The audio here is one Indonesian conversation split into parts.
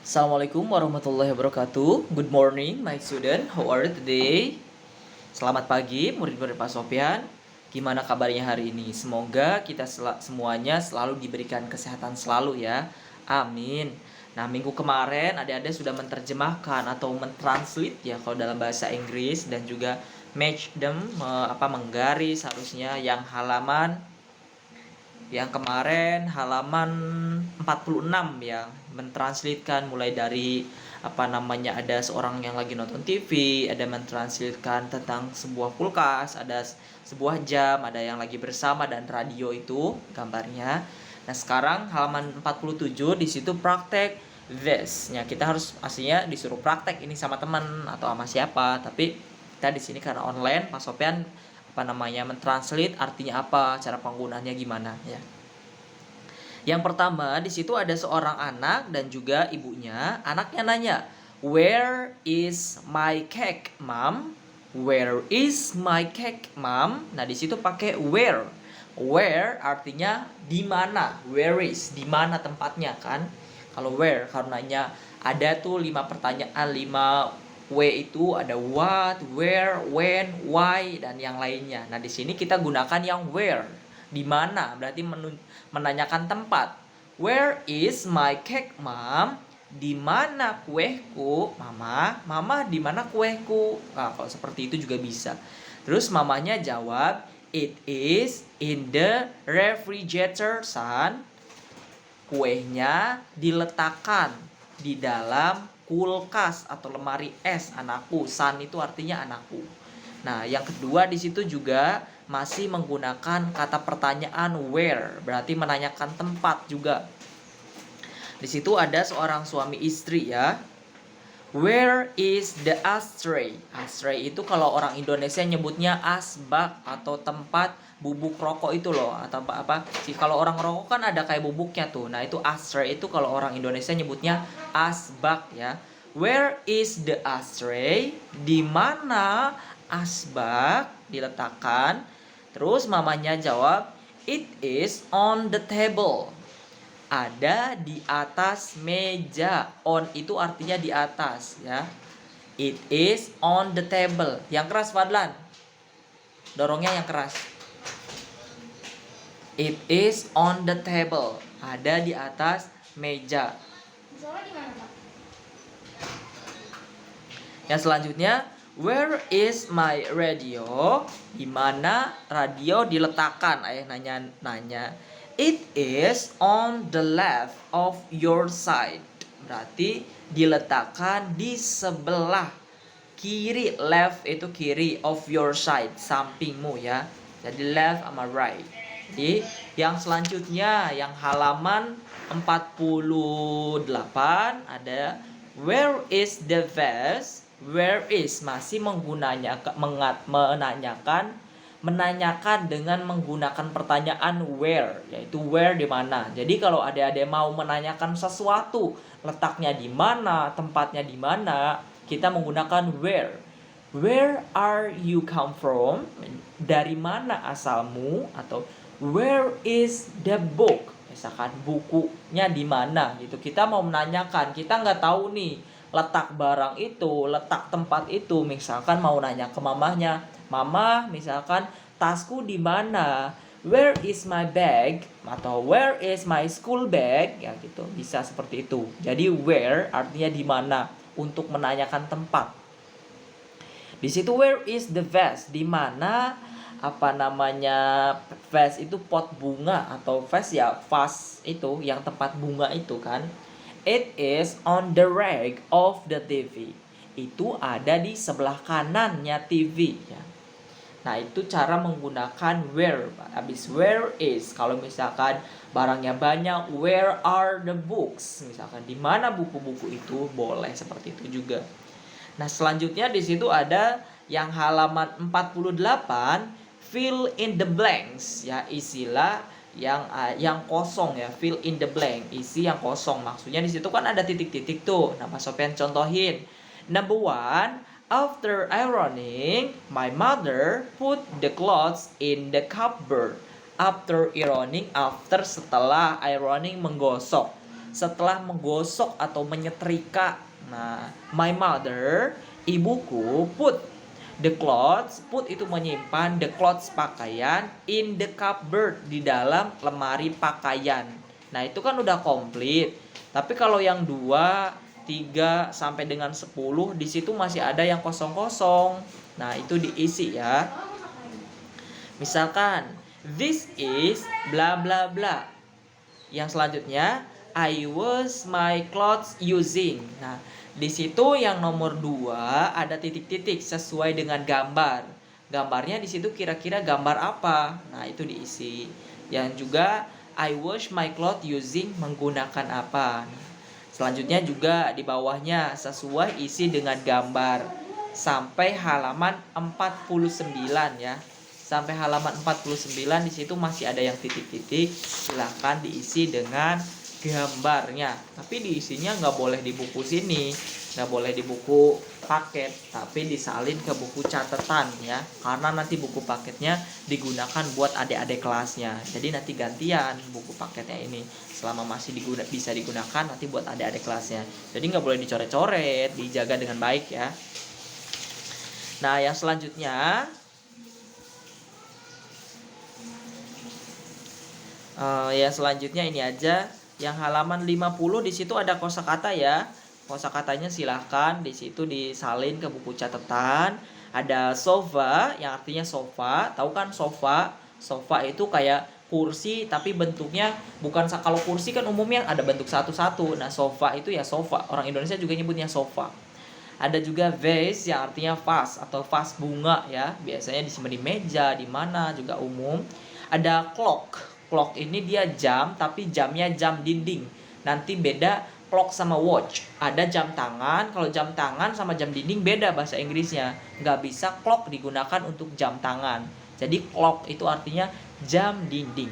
Assalamualaikum warahmatullahi wabarakatuh. Good morning, my student. How are you today? Selamat pagi, murid-murid Pak Sofyan. Gimana kabarnya hari ini? Semoga kita semuanya selalu diberikan kesehatan selalu ya. Amin. Nah, minggu kemarin adik-adik sudah menerjemahkan atau mentranslate ya kalau dalam bahasa Inggris, dan juga match them, menggaris harusnya yang halaman yang kemarin halaman 46 ya, mentranslatekan mulai dari ada seorang yang lagi nonton TV, ada mentranslatekan tentang sebuah kulkas, ada sebuah jam, ada yang lagi bersama, dan radio itu gambarnya. Nah, sekarang halaman 47 di situ praktek this. Ya, kita harus aslinya disuruh praktek ini sama teman atau sama siapa, tapi kita di sini karena online, Pak Sofyan mentranslate artinya apa, cara penggunaannya gimana ya. Yang pertama, di situ ada seorang anak dan juga ibunya. Anaknya nanya, "Where is my cake, Mom?" Where is my cake, Mom? Nah, di situ pakai where. Where artinya di mana. Where is, di mana tempatnya kan? Kalau where, karenanya ada tuh 5 pertanyaan, 5 W itu ada what, where, when, why, dan yang lainnya. Nah, di sini kita gunakan yang where. Di mana berarti menanyakan tempat. Where is my cake, Mom? Di mana kueku, Mama? Mama, di mana kueku? Nah, kalau seperti itu juga bisa. Terus mamanya jawab, "It is in the refrigerator, son." Kuenya diletakkan di dalam kulkas atau lemari es, anakku. San itu artinya anakku. Nah, yang kedua di situ juga masih menggunakan kata pertanyaan where, berarti menanyakan tempat juga. Di situ ada seorang suami istri ya. Where is the ashtray? Ashtray itu kalau orang Indonesia nyebutnya asbak atau tempat bubuk rokok itu loh, atau apa sih, kalau orang rokok kan ada kayak bubuknya tuh. Nah, itu ashtray itu kalau orang Indonesia nyebutnya asbak ya. Where is the ashtray? Di mana asbak diletakkan? Terus mamanya jawab, "It is on the table." Ada di atas meja. On itu artinya di atas ya. It is on the table. Yang keras, Fadlan. Dorongnya yang keras. It is on the table. Ada di atas meja. Yang selanjutnya, where is my radio? Di mana radio diletakkan? Ayah nanya. It is on the left of your side. Berarti diletakkan di sebelah kiri. Left itu kiri, of your side, sampingmu ya. Jadi left sama right. Jadi yang selanjutnya, yang halaman 48 ada where is the vase? Where is masih menanyakan dengan menggunakan pertanyaan where, yaitu where di mana. Jadi kalau adik-adik mau menanyakan sesuatu, letaknya di mana, tempatnya di mana, kita menggunakan where. Where are you come from? Dari mana asalmu? Atau where is the book? Misalkan bukunya di mana gitu. Kita mau menanyakan, kita nggak tahu nih letak barang itu, letak tempat itu. Misalkan mau nanya ke mamahnya, "Mama, misalkan tasku di mana? Where is my bag?" Atau where is my school bag? Ya gitu, bisa seperti itu. Jadi where artinya di mana, untuk menanyakan tempat. Di situ where is the vase? Di mana vase itu pot bunga, atau vase ya vas itu yang tempat bunga itu kan. It is on the rack of the TV. Itu ada di sebelah kanannya TV ya. Nah, itu cara menggunakan where. Habis where is, kalau misalkan barangnya banyak, where are the books? Misalkan di mana buku-buku itu, boleh seperti itu juga. Nah, selanjutnya di situ ada yang halaman 48, fill in the blanks ya, isilah yang kosong ya, fill in the blank, isi yang kosong. Maksudnya di situ kan ada titik-titik tuh. Nah, Pak Sofyan contohin. Number 1, after ironing, my mother put the clothes in the cupboard. After ironing, after setelah ironing menggosok. setelah menggosok atau menyetrika. Nah, my mother, ibuku, put the clothes, put itu menyimpan, the clothes pakaian, in the cupboard, di dalam lemari pakaian. Nah, itu kan udah komplit. Tapi kalau yang 2, 3 sampai dengan 10 di situ masih ada yang kosong-kosong. Nah, itu diisi ya. Misalkan this is bla bla bla. Yang selanjutnya I wash my clothes using. Nah, di situ yang nomor 2 ada titik-titik sesuai dengan gambar. Gambarnya di situ kira-kira gambar apa? Nah, itu diisi. Yang juga I wash my clothes using menggunakan apa? Selanjutnya juga di bawahnya sesuai isi dengan gambar sampai halaman 49 ya. Sampai halaman 49 di situ masih ada yang titik-titik, silahkan diisi dengan gambarnya. Tapi diisinya nggak boleh di buku sini, nggak boleh di buku paket, tapi disalin ke buku catatan ya. Karena nanti buku paketnya digunakan buat adik-adik kelasnya. Jadi nanti gantian buku paketnya ini. Selama masih bisa digunakan nanti buat adik-adik kelasnya. Jadi nggak boleh dicoret-coret, dijaga dengan baik ya. Nah, yang selanjutnya ini aja. Yang halaman 50 di situ ada kosakata ya. Kosakatanya silahkan di situ disalin ke buku catatan. Ada sofa yang artinya sofa. Tahu kan sofa? Sofa itu kayak kursi tapi bentuknya bukan, kalau kursi kan umumnya ada bentuk satu-satu. Nah, sofa itu ya sofa. Orang Indonesia juga nyebutnya sofa. Ada juga vase yang artinya vas atau vas bunga ya. Biasanya disimpan di meja, di mana juga umum. Ada clock. Clock ini dia jam, tapi jamnya jam dinding. Nanti beda clock sama watch. Ada jam tangan, kalau jam tangan sama jam dinding beda bahasa Inggrisnya. Nggak bisa clock digunakan untuk jam tangan. Jadi clock itu artinya jam dinding.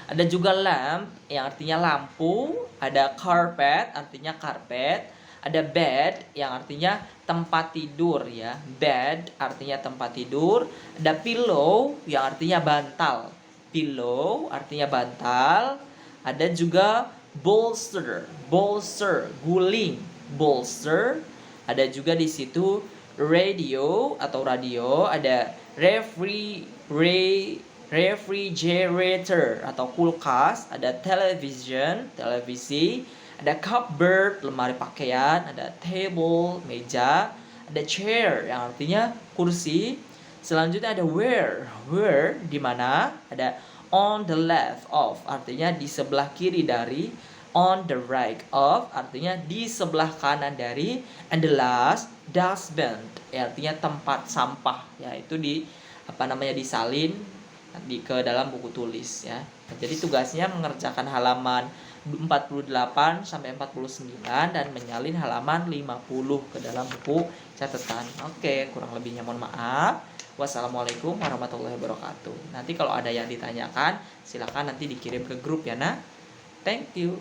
Ada juga lamp yang artinya lampu. Ada carpet artinya karpet. Ada bed yang artinya tempat tidur ya. Bed artinya tempat tidur. Ada pillow yang artinya bantal. Pillow artinya bantal. Ada juga bolster, guling, bolster. Ada juga di situ radio atau radio. Ada refrigerator atau kulkas. Ada television, televisi. Ada cupboard, lemari pakaian. Ada table, meja. Ada chair yang artinya kursi. Selanjutnya ada where di mana. Ada on the left of artinya di sebelah kiri dari. On the right of artinya di sebelah kanan dari. And the last dustbin artinya tempat sampah ya, itu disalin ke dalam buku tulis ya. Jadi tugasnya mengerjakan halaman 48 sampai 49 dan menyalin halaman 50 ke dalam buku catatan. Oke, kurang lebihnya mohon maaf. Wassalamualaikum warahmatullahi wabarakatuh. Nanti kalau ada yang ditanyakan, silakan nanti dikirim ke grup ya, nah. Thank you.